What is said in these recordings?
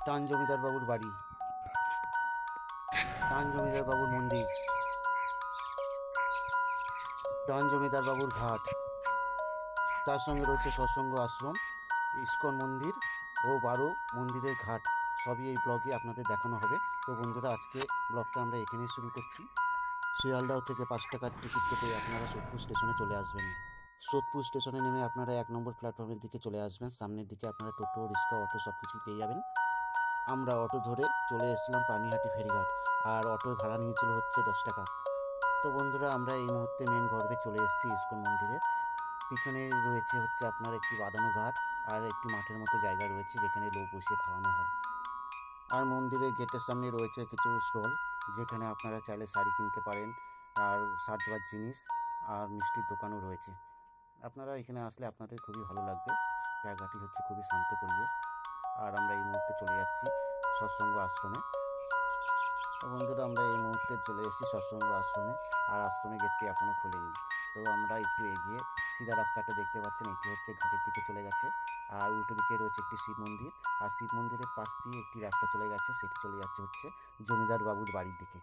টান জমিদার বাবুর বাড়ি, টান জমিদার বাবুর মন্দির, টান জমিদার বাবুর ঘাট, তার সঙ্গে রয়েছে সৎসঙ্গ আশ্রম, ইস্কন মন্দির ও 12 মন্দিরের ঘাট। সবই এই ব্লগে আপনাদের দেখানো হবে। তো বন্ধুরা, আজকে ব্লগটা আমরা এখানেই শুরু করছি। শিয়ালদাহ থেকে 5 টাকার টিকিট কেটে আপনারা সোদপুর স্টেশনে চলে আসবেন। সোদপুর স্টেশনে নেমে আপনারা 1 নম্বর প্ল্যাটফর্মের দিকে চলে আসবেন। সামনের দিকে আপনারা টোটো, রিক্সা, অটো সব কিছুই পেয়ে যাবেন। আমরা অটো ধরে চলে এসেছিলাম পানিহাটি ফেরিঘাট, আর অটোয় ভাড়া নিয়েছিল হচ্ছে 10 টাকা। তো বন্ধুরা, আমরা এই মুহূর্তে মেন গর্বে চলে এসেছি ইস্কন মন্দিরের। পিছনে রয়েছে হচ্ছে আপনার একটি বাঁধানো ঘাট, আর একটি মাঠের মতো জায়গা রয়েছে যেখানে লোক বসিয়ে খাওয়ানো হয়। আর মন্দিরের গেটের সামনে রয়েছে কিছু স্টল, যেখানে আপনারা চাইলে শাড়ি কিনতে পারেন, আর সাজবাজ জিনিস আর মিষ্টির দোকানও রয়েছে। আপনারা এখানে আসলে আপনাদের খুবই ভালো লাগবে। জায়গাটি হচ্ছে খুবই শান্ত পরিবেশ। আর আমরা এই মুহূর্তে চলে যাচ্ছি সৎসঙ্গ আশ্রমে। তো বন্ধুরা, আমরা এই মুহূর্তে চলে এসেছি সৎসঙ্গ আশ্রমে, আর আশ্রমের গেটটি এখনও খোলেনি। তো আমরা একটু এগিয়ে সিধা রাস্তাটা দেখতে পাচ্ছেন, এটি হচ্ছে ঘাটের দিকে চলে গেছে। আর উল্টো দিকে রয়েছে একটি শিব মন্দির, আর শিব মন্দিরের পাশ দিয়ে একটি রাস্তা চলে গেছে, সেটি চলে যাচ্ছে হচ্ছে জমিদার বাবুর বাড়ির দিকে।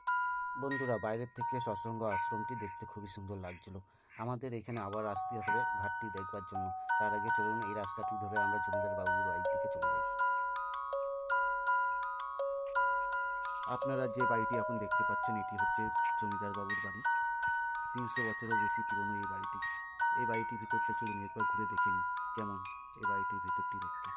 বন্ধুরা, বাইরের থেকে সৎসঙ্গ আশ্রমটি দেখতে খুবই সুন্দর লাগছিল। আমাদের এখানে আবার আসতে হবে ঘাটটি দেখবার জন্য। তার আগে চলুন এই রাস্তাটি ধরে আমরা জমিদার বাবুর বাড়ির দিকে চলে যাই। আপনারা যে বাড়িটি এখন দেখতে পাচ্ছেন, এটি হচ্ছে জমিদার বাবুর বাড়ি। 300 বছরেরও বেশি পুরনো এই বাড়িটি। এই বাড়িটির ভিতরটা চলুন একবার ঘুরে দেখে নিই কেমন এই বাড়িটির ভিতরটি দেখতে।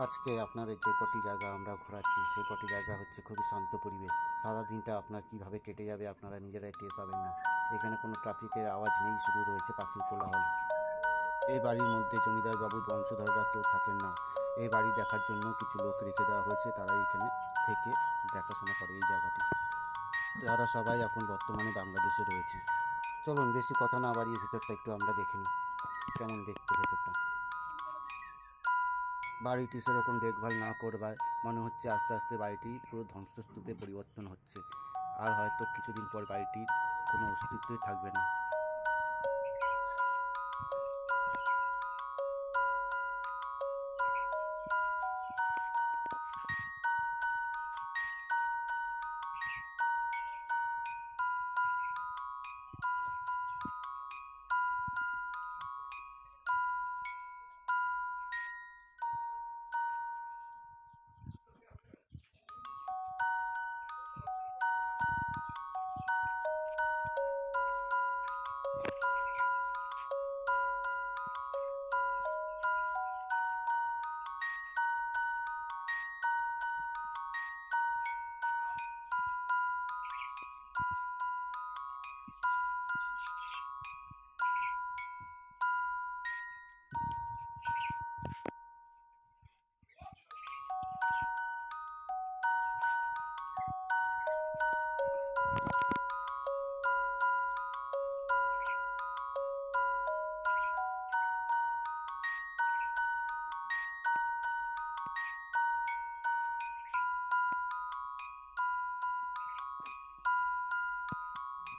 আজকে আপনাদের যে কটি জায়গা আমরা ঘোরাচ্ছি, সে কটি জায়গা হচ্ছে খুবই শান্ত পরিবেশ। সারা দিনটা আপনার কিভাবে কেটে যাবে আপনারা নিজেরাই টের পাবেন না। এখানে কোনো ট্রাফিকের আওয়াজ নেই, শুধু রয়েছে পাখির কোলাহল। এই বাড়ির মধ্যে জমিদার বাবুর বংশধররা কেউ থাকেন না। এই বাড়ি দেখার জন্য কিছু লোক রেখে দেওয়া হয়েছে, তারা এখানে থেকে দেখাশোনা করে এই জায়গাটি। তারা সবাই এখন বর্তমানে বাংলাদেশে রয়েছে। চলুন বেশি কথা না বাড়িয়ে ভিতরটা একটু আমরা দেখে নিই কেমন দেখতে ভেতরটা। বাড়িটি সেরকম দেখভাল না করবায় মনে হচ্ছে আস্তে আস্তে বাড়িটি পুরো ধ্বংসস্তূপে পরিবর্তন হচ্ছে, আর হয়তো কিছুদিন পর বাড়িটির কোনো অস্তিত্বই থাকবে না।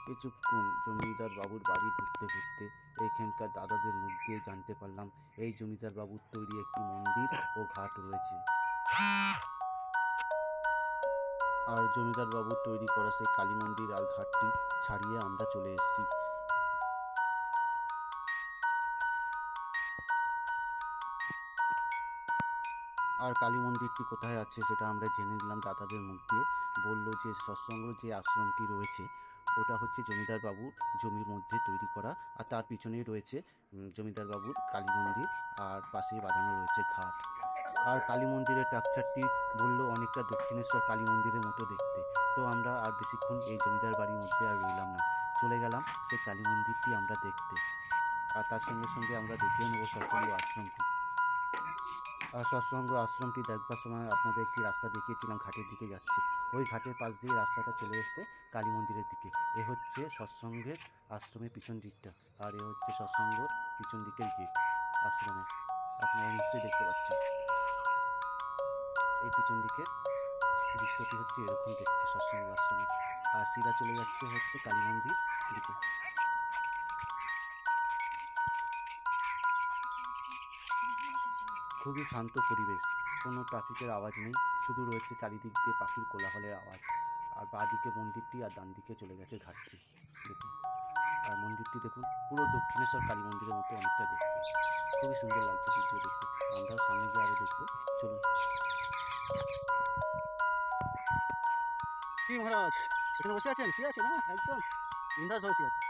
কিছুক্ষণ জমিদার বাবুর বাড়ি ঘুরতে ঘুরতে এইখানকার দাদাদের মুখ দিয়ে জানতে পারলাম এই জমিদার বাবুর তৈরি একটি মন্দির ও ঘাট রয়েছে। আর জমিদার বাবুর তৈরি করা সেই কালী মন্দির আর ঘাটটি ছাড়িয়ে আমরা চলে এসেছি। আর কালী মন্দিরটি কোথায় আছে সেটা আমরা জেনে নিলাম দাদাদের মুখ দিয়ে। বললো যে সৎসঙ্গ যে আশ্রমটি রয়েছে ওটা হচ্ছে জমিদার বাবুর জমির মধ্যে তৈরি করা, আর তার পিছনেই রয়েছে জমিদার বাবুর কালী মন্দির, আর পাশেই বাঁধানো রয়েছে ঘাট। আর কালী মন্দিরের স্ট্রাকচারটি বললো অনেকটা দক্ষিণেশ্বর কালী মন্দিরের মতো দেখতে। তো আমরা আর বেশিক্ষণ এই জমিদার বাড়ির মধ্যে আর রইলাম না, চলে গেলাম সেই কালী মন্দিরটি আমরা দেখতে। আর তার সঙ্গে সঙ্গে আমরা দেখেও নেবো সৎসঙ্গ আশ্রমটি। আর সৎসঙ্গ আশ্রমটি দেখবার সময় আপনাদের একটি রাস্তা দেখিয়েছিলাম, ঘাটের দিকে যাচ্ছে। ওই ঘাটের পাশ দিয়ে রাস্তাটা চলে এসছে কালী মন্দিরের দিকে। এ হচ্ছে সৎসঙ্গের আশ্রমের পিছন দিকটা, আর এ হচ্ছে সৎসঙ্গর পিছন দিকের গেট আশ্রমের। আপনারা নিশ্চয়ই দেখতে পাচ্ছেন এই পিছন দিকের দৃশ্যটি হচ্ছে এরকম দেখতে সৎসঙ্গ আশ্রমের। আর সিধা চলে যাচ্ছে হচ্ছে কালী মন্দির দিকে। খুবই শান্ত পরিবেশ। কোনো ট্রাফিকের আওয়াজ নেই, শুধু রয়েছে চারিদিক দিয়ে পাখির কোলাহলের আওয়াজ। আর বাঁদিকে মন্দিরটি আর ডান দিকে চলে গেছে ঘাটটি, দেখুন। আর মন্দিরটি দেখুন, পুরো দক্ষিণেশ্বর কালী মন্দিরের মতো অনেকটা দেখতে, খুবই সুন্দর লাগছে দূর দিয়ে দেখতে। আমরাও সামনে গিয়ে আরও দেখবো, চলুন। কি মহারাজ এখানে বসে আছেন? শুয়ে আছেন? হ্যাঁ, একদম বিন্দাস বসে আছে।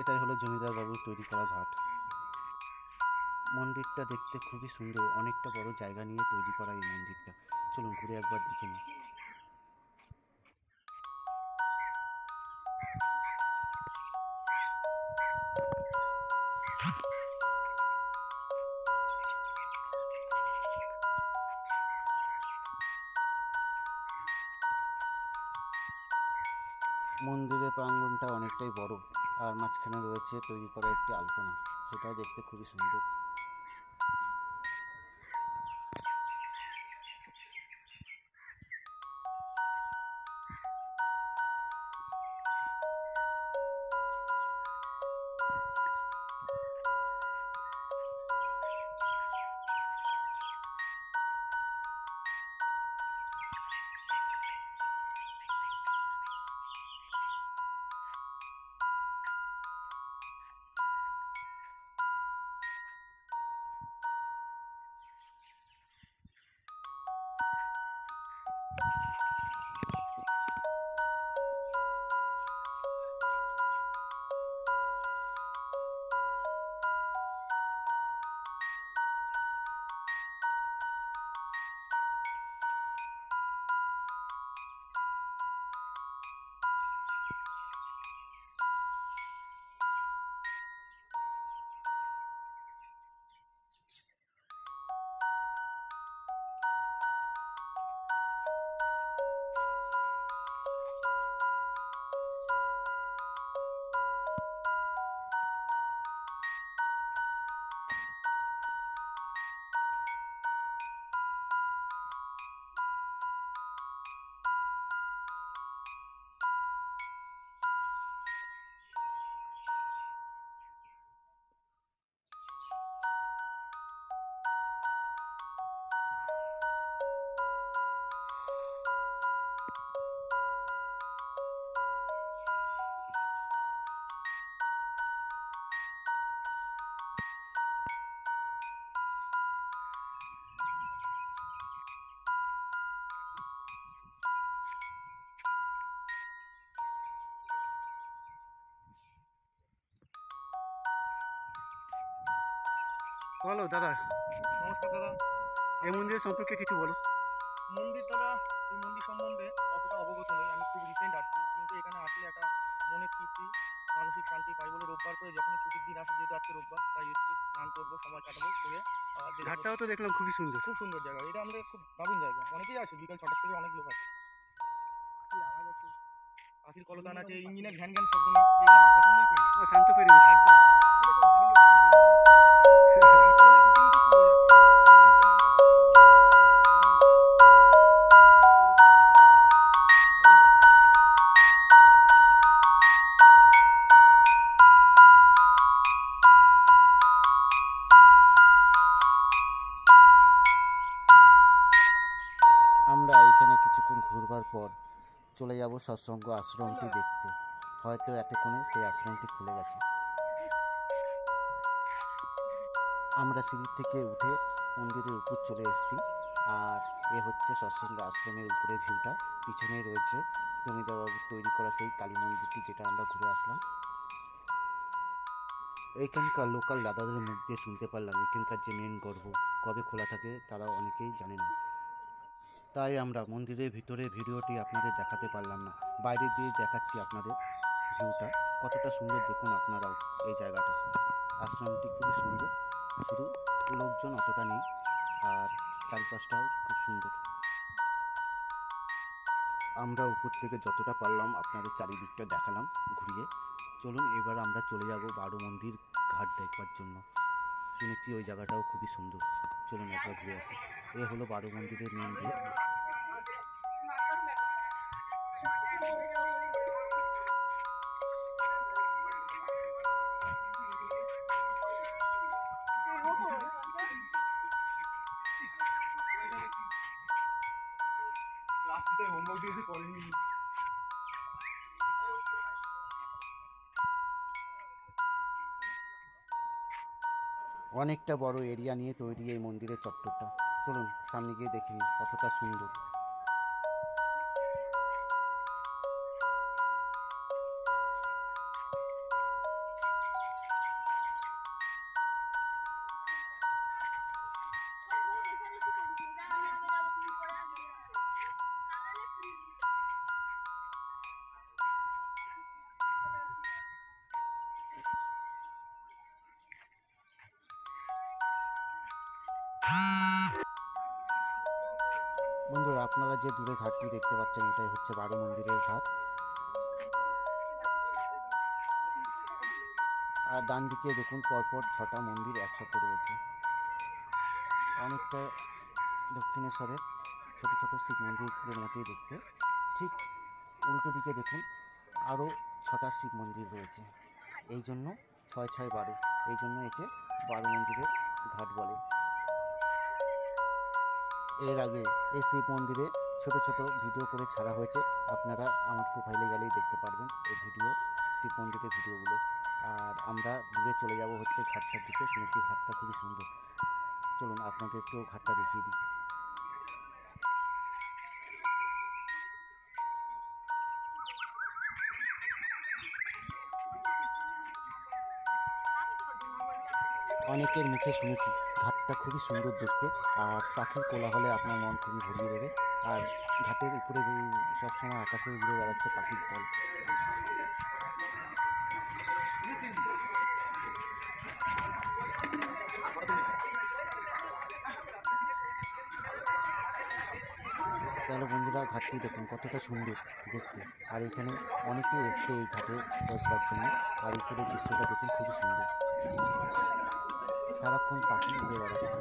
এটাই হলো জমিদার বাবুর তৈরি করা ঘাট। মন্দিরটা দেখতে খুবই সুন্দর, অনেকটা বড় জায়গা নিয়ে তৈরি করা এই মন্দিরটা। চলুন ঘুরে একবার দেখে নিই। মন্দিরের প্রাঙ্গণটা অনেকটাই বড়, আর মাঝখানে রয়েছে তৈরি করা একটি আলপনা, সেটাও দেখতে খুবই সুন্দর। বলো দাদা। নমস্কার দাদা। এই মন্দিরের সম্পর্কে কিছু বলো। মন্দির দাদা, এই মন্দির সম্বন্ধে অতটা অবগত নই, আমি খুব রিসেন্ট আসছি, কিন্তু এখানে আসলে একটা মনের তৃপ্তি, মানসিক শান্তি পাই বলে রোববার করে যখনই ছুটির দিন আসে, যেহেতু আজকে রোববার, তাই এসছি, স্নান করবো, সময় কাটাবো করে। ঘাটটাও তো দেখলাম খুবই সুন্দর। খুব সুন্দর জায়গা, এটা আমাদের খুব দারুণ জায়গা, অনেকেই আসে, বিকাল 6টা থেকে অনেক লোক আসে। পাখির কলতান আছে, ইঞ্জিনের ঘ্যান ঘ্যান শব্দ নেই, যেগুলো আমার পছন্দই করি না। শান্ত পরিবেশ। একদম আমরা এখানে কিছুক্ষণ ঘুরবার পর চলে যাব সৎসঙ্গ আশ্রমটি দেখতে, হয়তো এতক্ষণে সেই আশ্রমটি খুলে গেছে। আমরা সিঁড়ি থেকে উঠে মন্দিরের উপর চলে এসেছি, আর এ হচ্ছে সৎসঙ্গ আশ্রমের উপরের ভিউটা। পিছনেই রয়েছে জমিদারবাবুর তৈরি করা সেই কালী মন্দিরটি, যেটা আমরা ঘুরে আসলাম। এইখানকার লোকাল দাদাদের মুখ দিয়ে শুনতে পারলাম এখানকার যে মেন গর্ভ কবে খোলা থাকে তারা অনেকেই জানে না, তাই আমরা মন্দিরের ভিতরে ভিডিওটি আপনাদের দেখাতে পারলাম না, বাইরে দিয়ে দেখাচ্ছি আপনাদের ভিউটা। কতটা সুন্দর দেখুন আপনারাও এই জায়গাটা। আশ্রমটি খুবই সুন্দর, শুধু লোকজন অতটা নেই, আর চারিপাশটাও খুব সুন্দর। আমরা উপর থেকে যতটা পারলাম আপনাদের চারিদিকটা দেখালাম ঘুরিয়ে। চলুন এবার আমরা চলে যাব বারো মন্দির ঘাট দেখবার জন্য, শুনেছি ওই জায়গাটাও খুবই সুন্দর। চলুন একবার ঘুরে আসি। এ হলো বারো মন্দিরের মেন গেট। হোমওয়ার্ক দিয়েছি করেনি। অনেকটা বড় এরিয়া নিয়ে তৈরি এই মন্দিরের চত্বরটা। চলুন সামনে গিয়ে দেখে নিই কতটা সুন্দর। বন্ধুরা, আপনারা যে দূরে ঘাটটি দেখতে পাচ্ছেন এটাই হচ্ছে বারো মন্দিরের ঘাট। আর ডান দিকে দেখুন পরপর 6টা মন্দির একসাথে রয়েছে। অনেকটা দক্ষিণেশ্বরের ছোট ছোট শিব মন্দিরগুলোর মতোই দেখতে। ঠিক উল্টো দিকে দেখুন আরও 6টা শিব মন্দির রয়েছে। এই জন্য 6 6 12, এই জন্য একে 12 মন্দিরের ঘাট বলে। এর আগে এই শিব মন্দিরে ছোট ছোট ভিডিও করে ছাড়া হয়েছে, আপনারা আমার প্রোফাইলে গেলেই দেখতে পারবেন এই ভিডিও, শিব মন্দিরের ভিডিওগুলো। আর আমরা দূরে চলে যাব হচ্ছে ঘাটটার দিকে, শুনেছি ঘাটটা খুবই সুন্দর। চলুন আপনাদেরকেও ঘাটটা দেখিয়ে দিই। অনেকের মুখে শুনেছি ঘাটটা খুবই সুন্দর দেখতে, আর পাখির কোলাহলে আপনার মন খুবই ভরিয়ে দেবে। আর ঘাটের উপরে সবসময় আকাশে উড়ে বেড়াচ্ছে পাখির দল। তাহলে বন্ধুরা ঘাটটি দেখুন কতটা সুন্দর দেখতে। আর এখানে অনেকে এসছে এই ঘাটে বসবার জন্য। আর উপরের দৃশ্যটা দেখুন খুবই সুন্দর, সারাক্ষণ পাখি উড়ে বেড়াচ্ছে।